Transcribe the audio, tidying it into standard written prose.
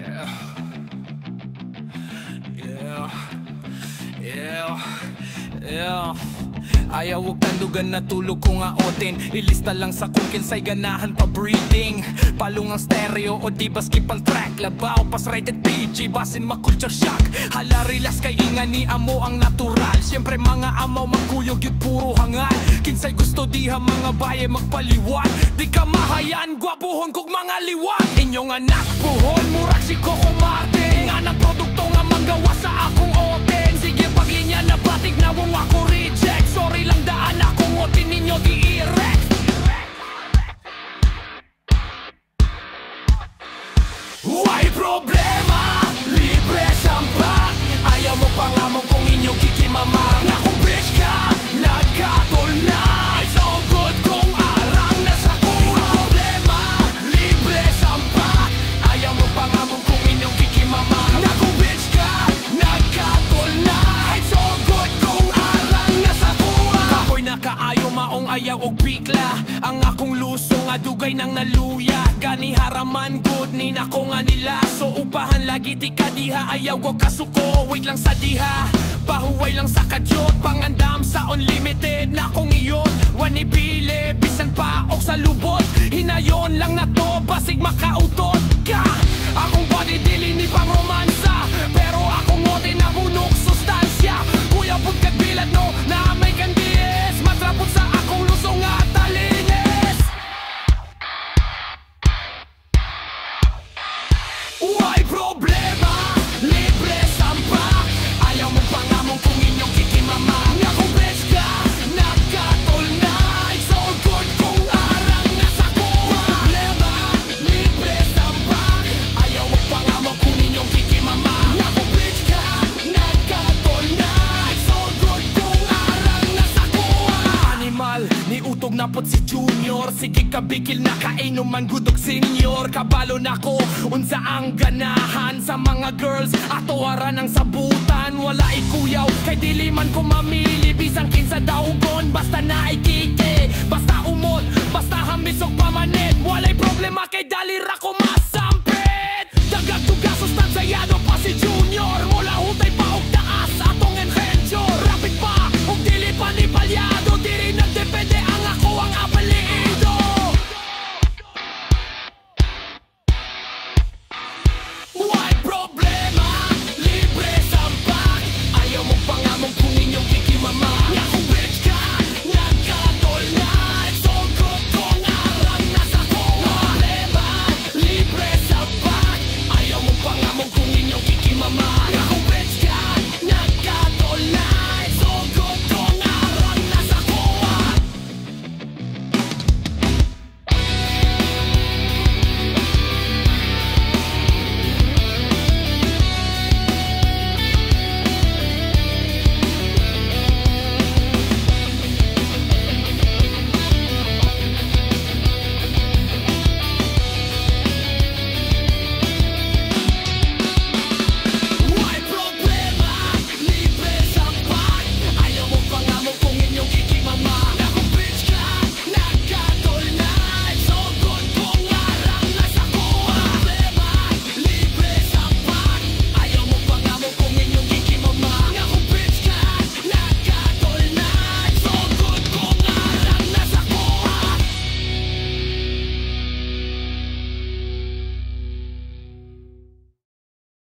Yeah. Yeah. Yeah. Yeah. Ayaw og tandugan na tulog ko nga otin. Ilista lang sa kung kinsay ganahan pa breathing. Palong ang stereo o di ba skip ang track. Labaw pas rated PG basin ma-culture shock. Hala relax kay inga ni amo ang natural. Siyempre mga amaw magkuyog yun puro hangal. Kinsay gusto diha mga baye magpaliwan. Di ka mahayan gwapuhon kog mga liwan. Inyong anak buhon murag si Coco Martin. Nga ng produkto nga manggawa sa akong oten. Sige paglinya na batig na wong ako reject. Sorry lang daan akong otin ninyo di erect. Why problema? Libre sampa. Ayaw mo pangamong kung inyong kikimamang. Na kung bitch ka, nagkatol na. It's all good kung arang nasa kong problema. Libre sampa. Ayaw mo pangamong kung inyong kikimamang. Na kung bitch ka, nagkatol na. It's all good kung arang nasa kong. Kakoy na kaayo maong ayaw og bigla. Ang akong luso nga dugay nang naluya. Gani haraman good ni nako nga nila. So upahan lagi di ka diha. Ayaw ko kasuko, wait lang sa diha. Pahuway lang sa kadyot, pangandam sa unlimited. Na kong iyon, wanipili, bisan pa o sa lubot. Hinayon lang na to, basig makautot ka. Akong body dili ni pang romansa. Pero akong mote na bunok sustansya. Kuya pud kagbilad no, na may kandies. Matrapot sa akong luso nga talinis. Why problema? Libre sampa. Ayaw mo pangamong kung inyong kikimamang. Nga kung bitch ka, nagkatol na. It's all good kung arang nasa ko. Problema, libre sampa. Ayaw mo pangamong kung inyong kikimamang. Nga kung bitch ka, nagkatol na. It's all good kung arang nasa ko. Animal, niutog na pot si Junior. Sige kabikil na kainuman gudog senior. Kabalo na ko, unsa ang ganahan sa mga girls. Atoaran ang sabutan, wala ikuyaw. Kay dili man ko mamili, bisang kinsa daugon. Basta na ikike, basta umot, basta hambisok pamanit. Walay problema kay dali ra ko masam.